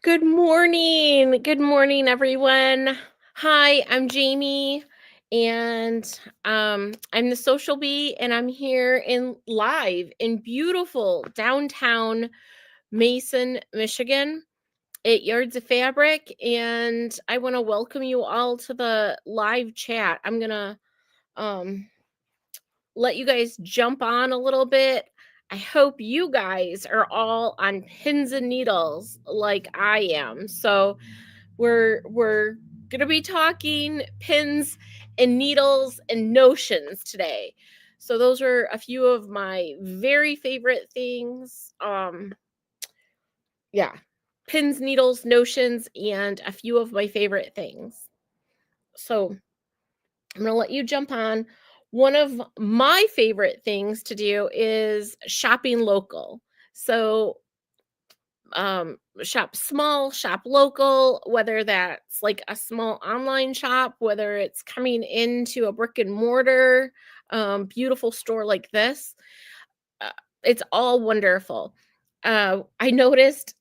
Good morning. Good morning, everyone. Hi, I'm Jamie, and I'm the social bee, and I'm here in live in beautiful downtown Mason, Michigan, at Yards of Fabric, and I want to welcome you all to the live chat. I'm gonna um, let you guys jump on a little bit. I hope you guys are all on pins and needles like I am. So we're going to be talking pins and needles and notions today. So those are a few of my very favorite things. Yeah. Pins, needles, notions, and a few of my favorite things. So I'm going to let you jump on. One of my favorite things to do is shopping local. So shop small, shop local, whether that's like a small online shop, whether it's coming into a brick and mortar beautiful store like this. uh, it's all wonderful. I noticed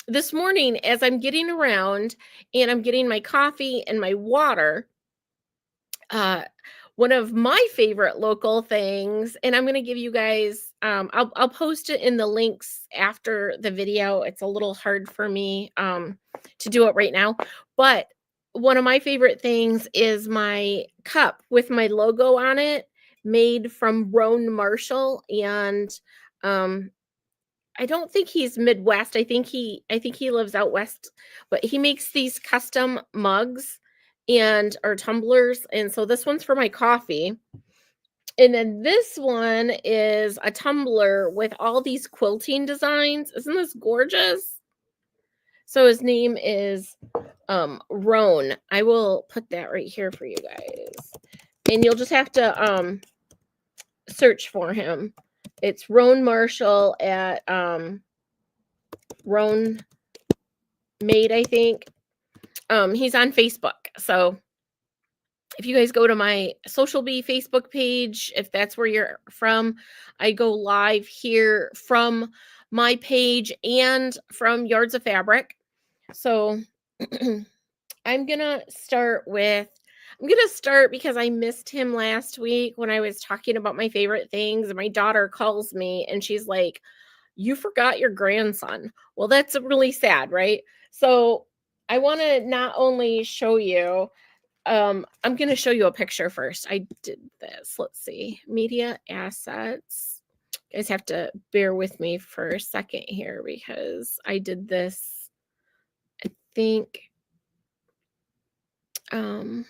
this morning as I'm getting around and I'm getting my coffee and my water, uh one of my favorite local things, and I'm going to give you guys I'll post it in the links after the video. It's a little hard for me to do it right now, but one of my favorite things is my cup with my logo on it, made from Roan Marshall. And um I don't think he's Midwest. I think he lives out west, but he makes these custom mugs and or tumblers. And so this one's for my coffee. And then this one is a tumbler with all these quilting designs. Isn't this gorgeous? So his name is Roan. I will put that right here for you guys. And you'll just have to search for him. It's Roan Marshall at Roan Made, I think. He's on Facebook. So if you guys go to my Social Bee Facebook page, if that's where you're from, I go live here from my page and from Yards of Fabric. So I'm gonna start because I missed him last week when I was talking about my favorite things, and my daughter calls me and she's like, "You forgot your grandson." Well, that's really sad, right? So I want to not only show you, I'm going to show you a picture first. I did this. Let's see. Media assets. You guys have to bear with me for a second here because I did this. I think oh,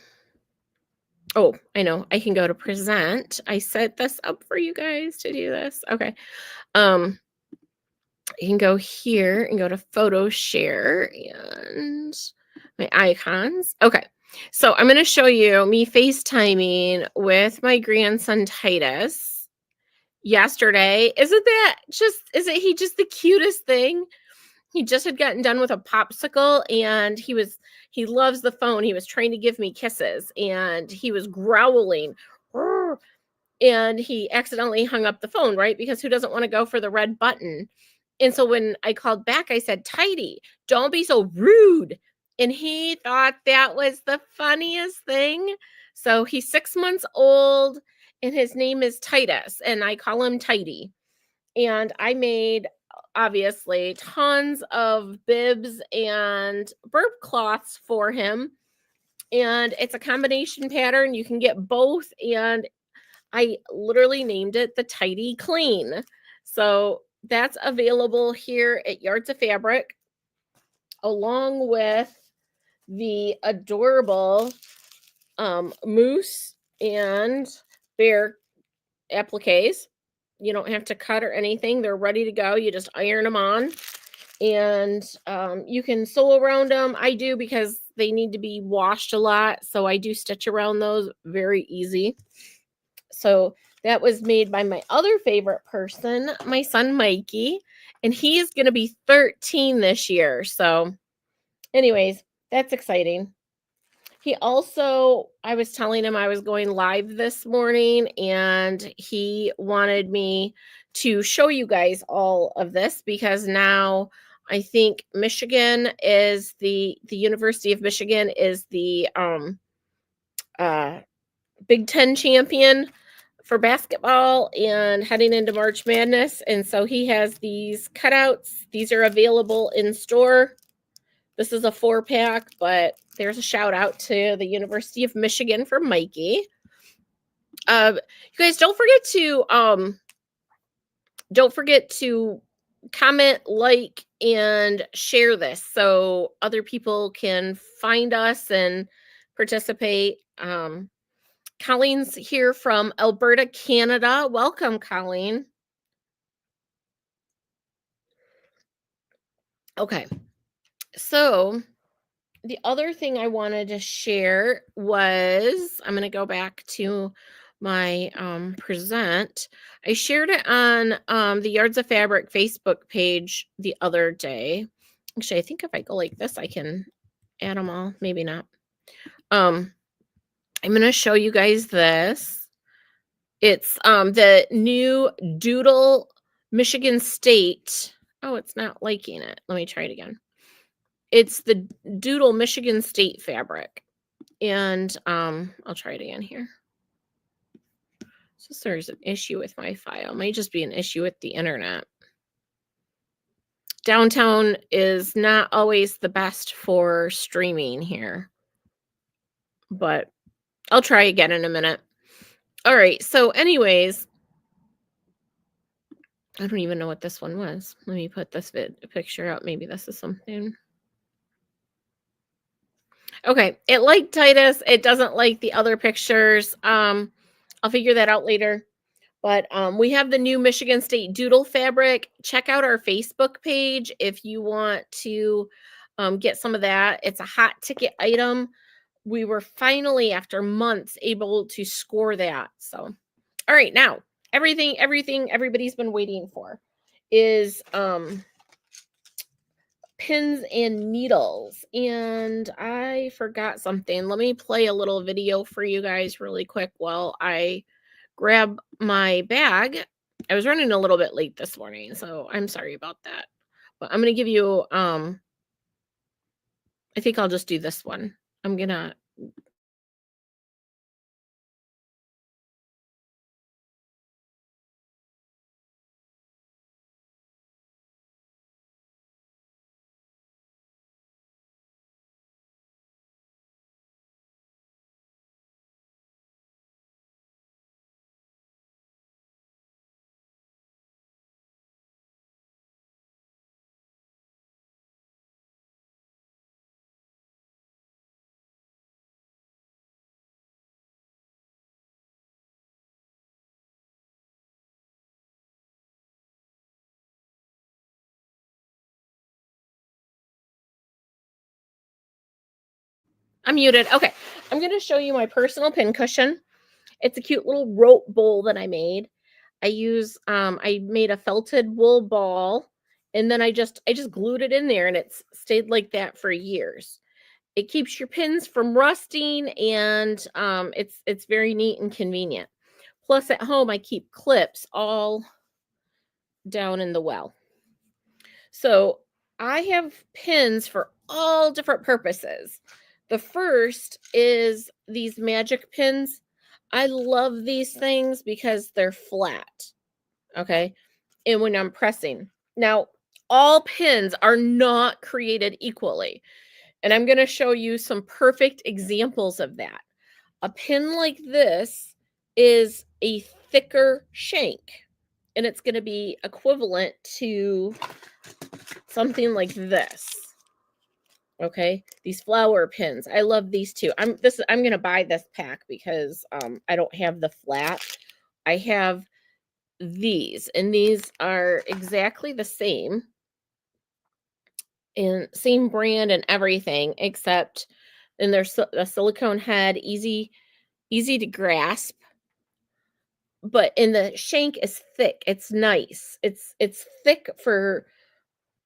I know. I can go to present. I set this up for you guys to do this. Okay. You can go here and go to photo share and my icons. Okay. So I'm going to show you me FaceTiming with my grandson Titus yesterday. Isn't he just the cutest thing? He just had gotten done with a popsicle and he loves the phone. He was trying to give me kisses and he was growling. And he accidentally hung up the phone, right? Because who doesn't want to go for the red button? And so when I called back, I said, "Tidy, don't be so rude." And he thought that was the funniest thing. So he's 6 months old and his name is Titus, and I call him Tidy. And I made obviously tons of bibs and burp cloths for him. And it's a combination pattern. You can get both. And I literally named it the Tidy Clean. So that's available here at Yards of Fabric, along with the adorable moose and bear appliques. You don't have to cut or anything. They're ready to go. You just iron them on. And you can sew around them. I do because they need to be washed a lot. So I do stitch around those very easy. So that was made by my other favorite person, my son Mikey, and he is going to be 13 this year. So anyways, that's exciting. He also, I was telling him I was going live this morning and he wanted me to show you guys all of this because now I think Michigan is the University of Michigan is the uh Big Ten champion for basketball and heading into March Madness. And so he has these cutouts. These are available in store. This is a 4-pack, but there's a shout out to the University of Michigan for Mikey. You guys don't forget to comment, like, and share this so other people can find us and participate. Colleen's here from Alberta, Canada. Welcome, Colleen. Okay. So the other thing I wanted to share was I'm going to go back to my present. I shared it on the Yards of Fabric Facebook page the other day. Actually, I think if I go like this, I can add them all. Maybe not. I'm going to show you guys this. It's the new Doodle Michigan State. Oh, it's not liking it. Let me try it again. It's the Doodle Michigan State fabric. And I'll try it again here. So there's an issue with my file. Might just be an issue with the internet. Downtown is not always the best for streaming here. But I'll try again in a minute. All right. So anyways, I don't even know what this one was. Let me put this picture out. Maybe this is something. Okay, it liked Titus. It doesn't like the other pictures. I'll figure that out later. But we have the new Michigan State Doodle fabric. Check out our Facebook page if you want to get some of that. It's a hot ticket item. We were finally, after months, able to score that. So, all right, now everything everybody's been waiting for is pins and needles. And I forgot something. Let me play a little video for you guys really quick while I grab my bag. I was running a little bit late this morning, so I'm sorry about that. But I'm going to give you I think I'll just do this one. I'm going to I'm muted. Okay. I'm going to show you my personal pin cushion. It's a cute little rope bowl that I made. I made a felted wool ball, and then I just glued it in there, and it's stayed like that for years. It keeps your pins from rusting, and it's very neat and convenient. Plus at home I keep clips all down in the well. So I have pins for all different purposes. The first is these magic pins. I love these things because they're flat. Okay. And when I'm pressing. Now, all pins are not created equally. And I'm going to show you some perfect examples of that. A pin like this is a thicker shank, and it's going to be equivalent to something like this. Okay, these flower pins. I love these too. I'm going to buy this pack because I don't have the flat. I have these, and these are exactly the same and same brand and everything, except and there's a silicone head, easy to grasp. But in the shank is thick. It's nice. It's thick for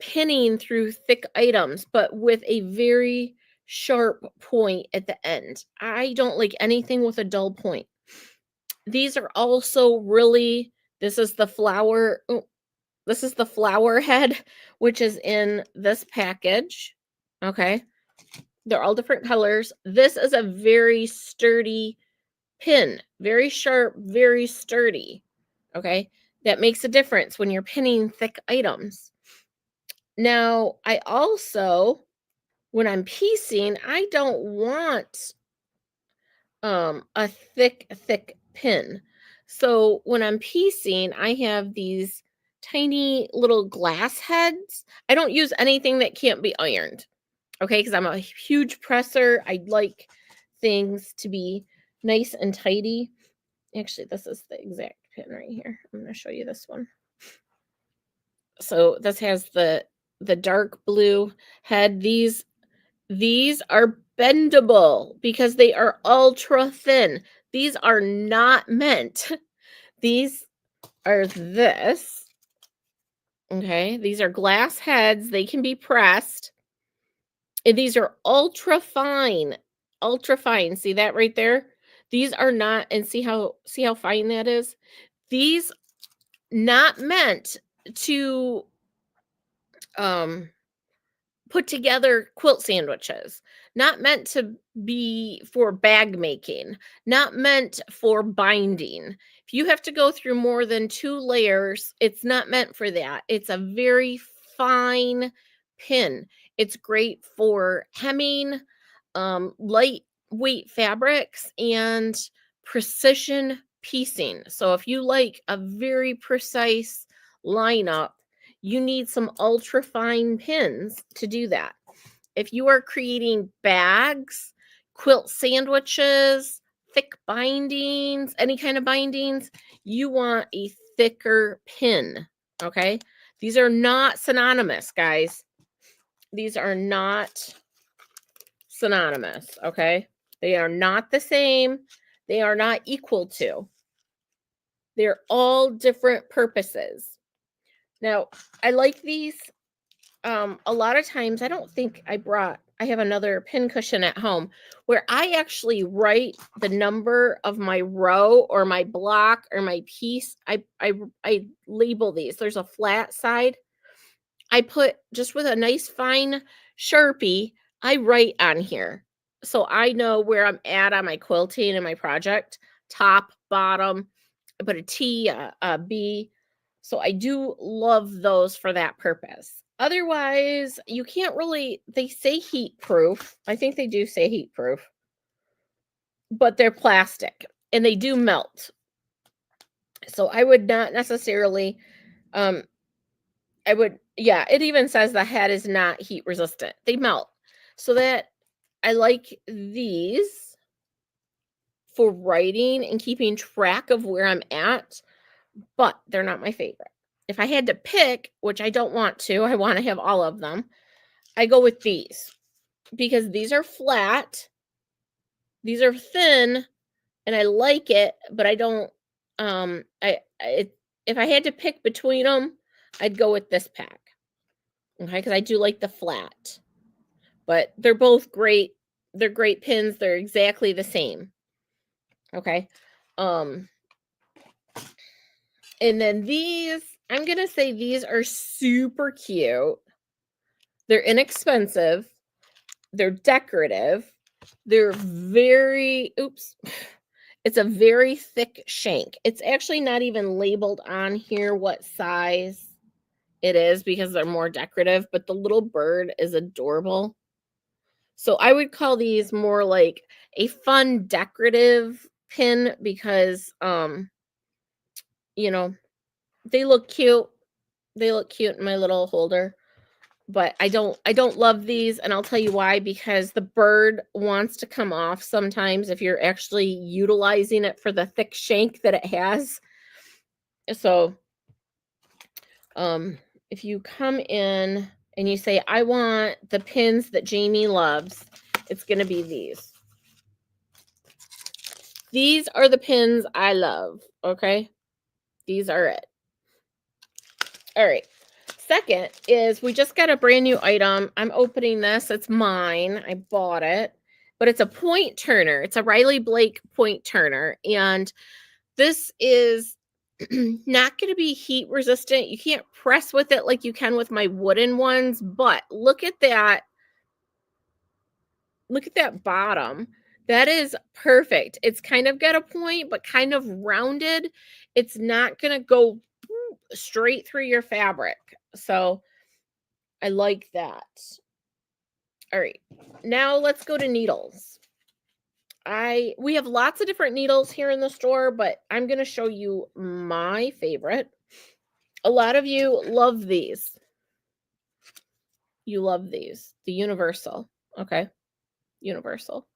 pinning through thick items, but with a very sharp point at the end. I don't like anything with a dull point. These are also really, this is the flower. Oh, This is the flower head, which is in this package. Okay. They're all different colors. This is a very sturdy pin, very sharp, very sturdy. Okay. That makes a difference when you're pinning thick items. Now, I also, when I'm piecing, I don't want a thick pin. So when I'm piecing, I have these tiny little glass heads. I don't use anything that can't be ironed. Okay, because I'm a huge presser. I like things to be nice and tidy. Actually, this is the exact pin right here. I'm going to show you this one. So this has the dark blue head. These are bendable because they are ultra thin. These are not meant. These are this. Okay, these are glass heads. They can be pressed. And these are ultra fine. Ultra fine. See that right there? These are not, and see how fine that is? These not meant to put together quilt sandwiches, not meant to be for bag making, not meant for binding. If you have to go through more than 2 layers, it's not meant for that. It's a very fine pin. It's great for hemming, lightweight fabrics, and precision piecing. So if you like a very precise lineup, you need some ultra fine pins to do that. If you are creating bags, quilt sandwiches, thick bindings, any kind of bindings, you want a thicker pin. Okay. These are not synonymous, guys. These are not synonymous. Okay. They are not the same. They are not equal to. They're all different purposes. Now, I like these. A lot of times, I don't think I have another pin cushion at home where I actually write the number of my row or my block or my piece. I label these. There's a flat side. I put just with a nice fine Sharpie, I write on here. So I know where I'm at on my quilting and my project, top, bottom. I put a T, a B. So I do love those for that purpose. Otherwise, you can't really, they say heat proof. I think they do say heat proof, but they're plastic and they do melt. So I would not necessarily, yeah, it even says the head is not heat resistant. They melt. So that I like these for writing and keeping track of where I'm at, but they're not my favorite. If I had to pick, which I don't want to, I want to have all of them, I go with these because these are flat, these are thin, and I like it, but I don't, if I had to pick between them, I'd go with this pack. Okay, because I do like the flat, but they're both great. They're great pins. They're exactly the same. Okay. And then these, I'm going to say these are super cute. They're inexpensive. They're decorative. They're very, it's a very thick shank. It's actually not even labeled on here what size it is because they're more decorative, but the little bird is adorable. So I would call these more like a fun decorative pin because, you know, they look cute. They look cute in my little holder, but I don't love these. And I'll tell you why, because the bird wants to come off sometimes if you're actually utilizing it for the thick shank that it has. So, if you come in and you say, I want the pins that Jamie loves, it's going to be these. These are the pins I love. Okay. These are it. All right. Second is we just got a brand new item. I'm opening this. It's mine. I bought it, but it's a point turner. It's a Riley Blake point turner. And this is Not going to be heat resistant. You can't press with it like you can with my wooden ones, but look at that. Look at that bottom. That is perfect. It's kind of got a point, but kind of rounded. It's not going to go straight through your fabric. So I like that. All right. Now let's go to needles. We have lots of different needles here in the store, but I'm going to show you my favorite. A lot of you love these. You love these. The universal. Okay. Universal.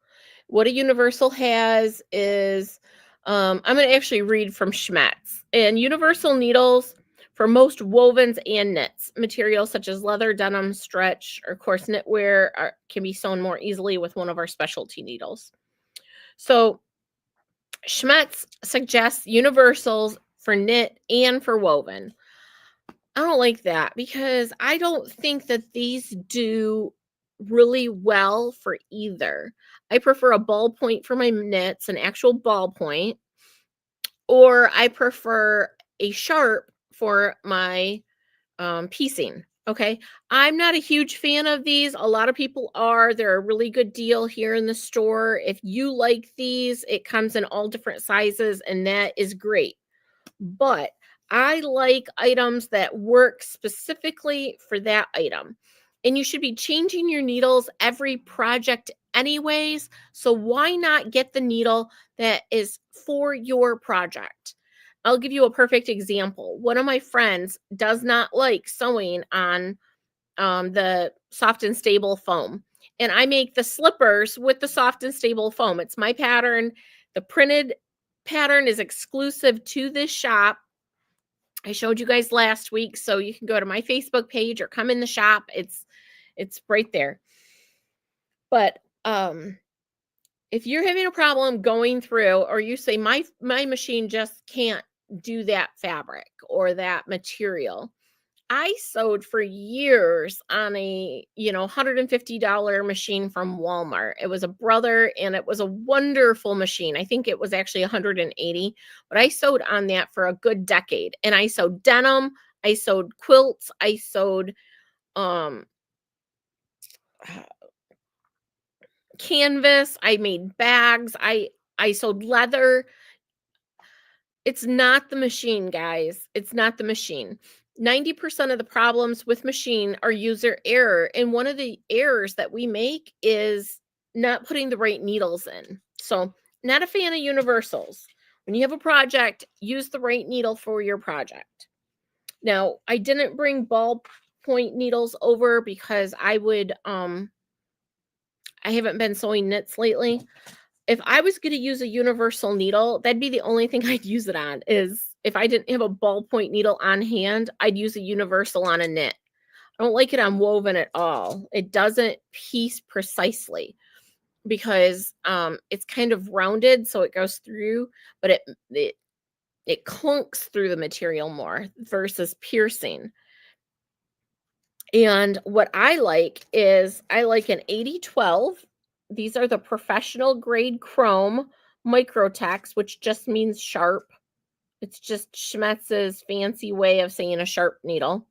What a universal has is I'm going to actually read from Schmetz. And universal needles for most wovens and knits. Materials such as leather, denim, stretch, or coarse knitwear can be sewn more easily with one of our specialty needles. So Schmetz suggests universals for knit and for woven. I don't like that because I don't think that these do really well for either. I prefer a ballpoint for my knits, an actual ballpoint, or I prefer a sharp for my piecing. Okay. I'm not a huge fan of these. A lot of people are. They're a really good deal here in the store. If you like these, it comes in all different sizes, and that is great. But I like items that work specifically for that item. And you should be changing your needles every project anyways. So why not get the needle that is for your project? I'll give you a perfect example. One of my friends does not like sewing on the soft and stable foam. And I make the slippers with the soft and stable foam. It's my pattern. The printed pattern is exclusive to this shop. I showed you guys last week, so you can go to my Facebook page or come in the shop. It's right there. But if you're having a problem going through, or you say my machine just can't do that fabric or that material, I sewed for years on a, $150 machine from Walmart. It was a Brother, and it was a wonderful machine. I think it was actually 180, but I sewed on that for a good decade. And I sewed denim, I sewed quilts, I sewed canvas, I made bags, I sewed leather. It's not the machine, guys. It's not the machine. 90% of the problems with machine are user error. And one of the errors that we make is not putting the right needles in. So, not a fan of universals. When you have a project, use the right needle for your project. Now, I didn't bring ballpoint needles over because I haven't been sewing knits lately. If I was going to use a universal needle, that'd be the only thing I'd use it on. Is if I didn't have a ballpoint needle on hand, I'd use a universal on a knit. I don't like it on woven at all. It doesn't piece precisely because it's kind of rounded, so it goes through, but it clunks through the material more versus piercing. And what I like is I like an 80-12. These are the professional grade chrome microtex, which just means sharp. It's just Schmetz's fancy way of saying a sharp needle.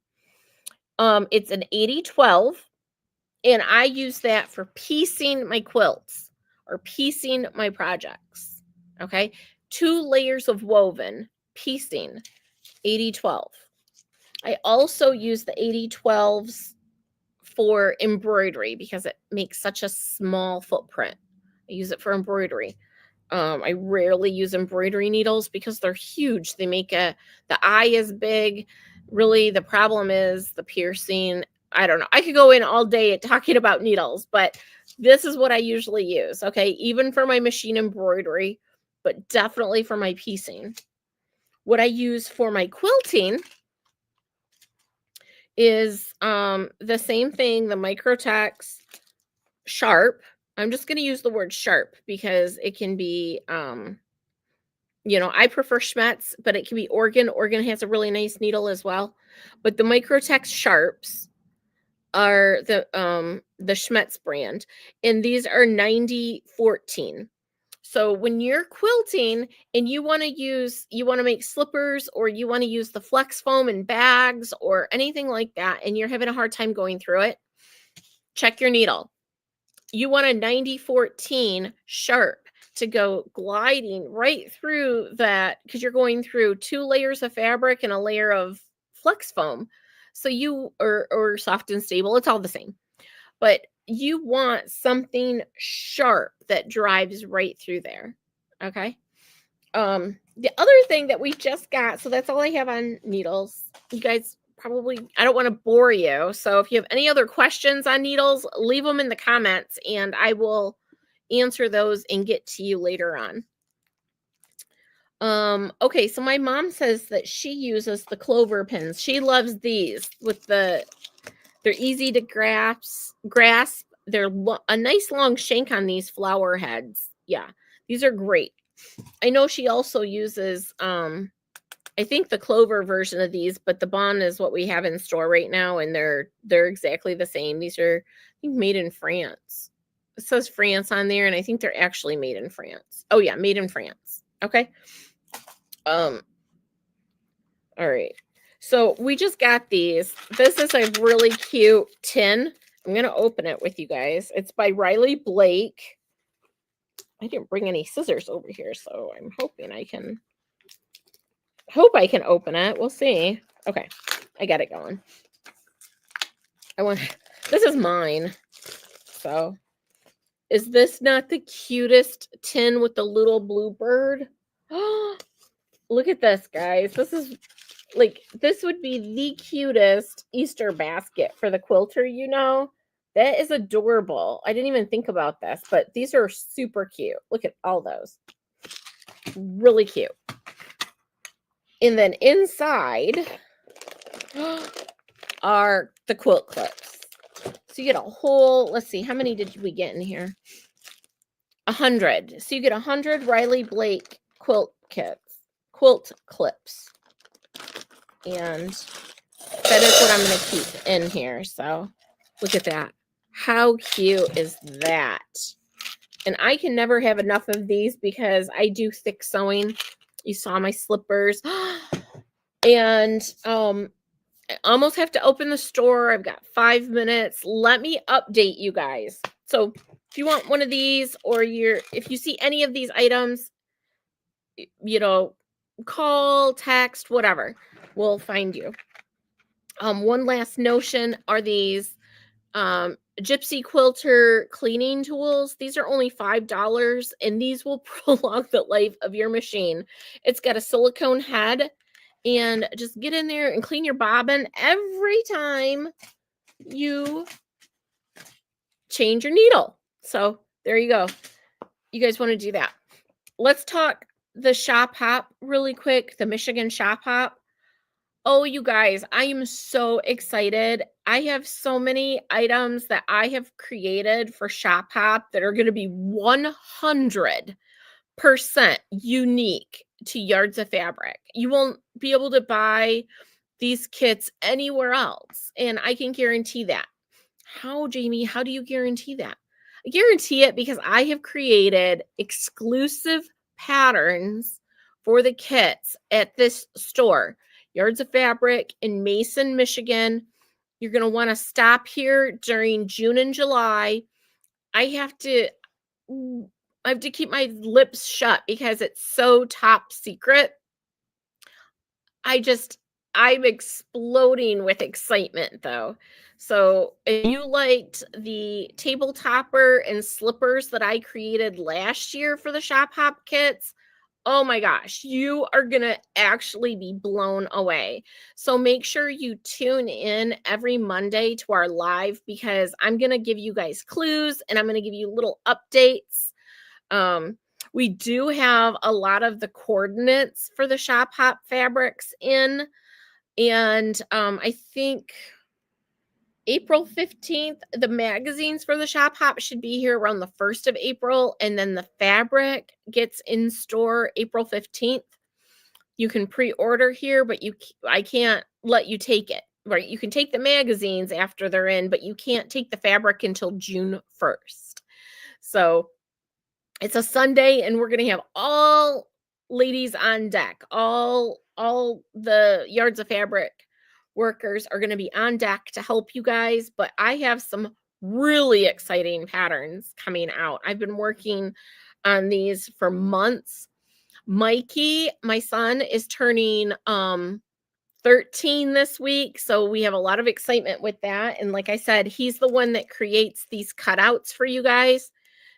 It's an 80-12, and I use that for piecing my quilts or piecing my projects. Okay. 2 layers of woven, piecing, 80-12. I also use the 80-12s for embroidery because it makes such a small footprint. I use it for embroidery. I rarely use embroidery needles because they're huge. They make the eye is big. Really, the problem is the piercing. I don't know. I could go in all day talking about needles, but this is what I usually use. Okay. Even for my machine embroidery, but definitely for my piecing. What I use for my quilting is the same thing, the Microtex sharp. I'm just going to use the word sharp because it can be I prefer Schmetz, but it can be Oregon. Oregon has a really nice needle as well. But the Microtex sharps are the Schmetz brand, and these are 90-14. So when you're quilting and you want to make slippers, or you want to use the flex foam in bags or anything like that, and you're having a hard time going through it, check your needle. You want a 90-14 sharp to go gliding right through that, because you're going through 2 layers of fabric and a layer of flex foam. So or soft and stable, it's all the same. But you want something sharp that drives right through there. Okay. The other thing that we just got, so that's all I have on needles. You guys probably, I don't want to bore you. So if you have any other questions on needles, leave them in the comments and I will answer those and get to you later on. Okay, so my mom says that she uses the clover pins. She loves these they're easy to grasp. They're a nice long shank on these flower heads. Yeah, these are great. I know she also uses, I think the clover version of these, but the bond is what we have in store right now, and they're exactly the same. These are, I think, made in France. It says France on there, and I think they're actually made in France. Oh yeah, made in France. Okay. All right. So we just got these. This is a really cute tin. I'm going to open it with you guys. It's by Riley Blake. I didn't bring any scissors over here, so I'm hoping I can open it. We'll see. Okay. I got it going. This is mine. So, is this not the cutest tin with the little blue bird? Look at this, guys. This is this would be the cutest Easter basket for the quilter, you know? That is adorable. I didn't even think about this, but these are super cute. Look at all those. Really cute. And then inside are the quilt clips. So you get a whole, let's see, how many did we get in here? 100. So you get 100 Riley Blake quilt clips. And that is what I'm going to keep in here. So look at that. How cute is that? And I can never have enough of these because I do thick sewing. You saw my slippers. And I almost have to open the store. I've got 5 minutes. Let me update you guys. So if you want one of these, or if you see any of these items, you know, call, text, whatever. We'll find you. One last notion are these Gypsy Quilter cleaning tools. These are only $5, and these will prolong the life of your machine. It's got a silicone head, and just get in there and clean your bobbin every time you change your needle. So there you go. You guys want to do that. Let's talk the shop hop really quick, the Michigan shop hop. Oh, you guys, I am so excited. I have so many items that I have created for Shop Hop that are going to be 100% unique to Yards of Fabric. You won't be able to buy these kits anywhere else, and I can guarantee that. How, Jamie? How do you guarantee that? I guarantee it because I have created exclusive patterns for the kits at this store, Yards of Fabric in Mason, Michigan. You're going to want to stop here during June and July. I have to keep my lips shut because it's so top secret. I'm exploding with excitement though. So if you liked the table topper and slippers that I created last year for the Shop Hop kits, oh my gosh, you are going to actually be blown away. So make sure you tune in every Monday to our live, because I'm going to give you guys clues and I'm going to give you little updates. We do have a lot of the coordinates for the Shop Hop fabrics in, and I think April 15th, the magazines for the Shop Hop should be here around the 1st of April, and then the fabric gets in store April 15th. You can pre-order here, but I can't let you take it, right? You can take the magazines after they're in, but you can't take the fabric until June 1st. So It's a Sunday, and we're gonna have all ladies on deck. All the yards of fabric workers are gonna be on deck to help you guys, but I have some really exciting patterns coming out. I've been working on these for months. Mikey, my son, is turning 13 this week, so we have a lot of excitement with that. And like I said, he's the one that creates these cutouts for you guys.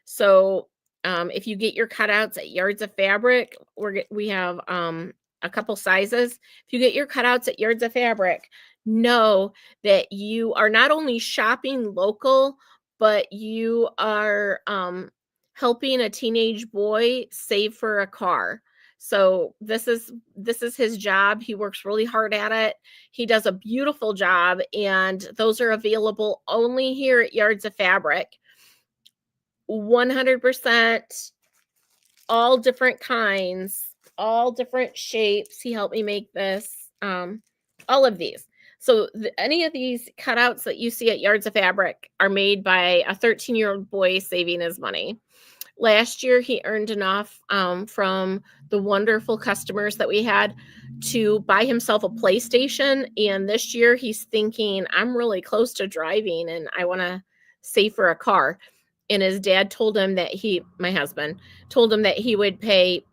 So if you get your cutouts at Yards of Fabric, we have a couple sizes. If you get your cutouts at Yards of Fabric, know that you are not only shopping local, but you are helping a teenage boy save for a car. So this is his job. He works really hard at it. He does a beautiful job, and those are available only here at Yards of Fabric. 100% all different kinds, all different shapes. He helped me make this, all of these. So any of these cutouts that you see at Yards of Fabric are made by a 13-year-old boy saving his money. Last year, he earned enough from the wonderful customers that we had to buy himself a PlayStation. And this year, he's thinking, I'm really close to driving and I want to save for a car. And his dad told him that my husband, told him that he would pay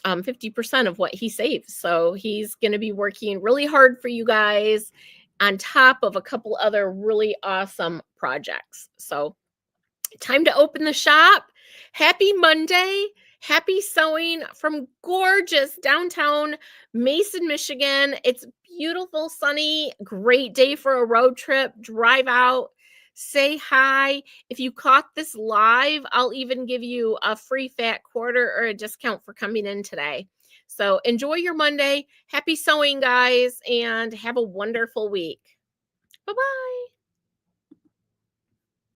50% of what he saves. So he's going to be working really hard for you guys on top of a couple other really awesome projects. So time to open the shop. Happy Monday. Happy sewing from gorgeous downtown Mason, Michigan. It's beautiful, sunny, great day for a road trip. Drive out, say hi. If you caught this live, I'll even give you a free fat quarter or a discount for coming in today. So enjoy your Monday. Happy sewing, guys, and have a wonderful week. Bye-bye.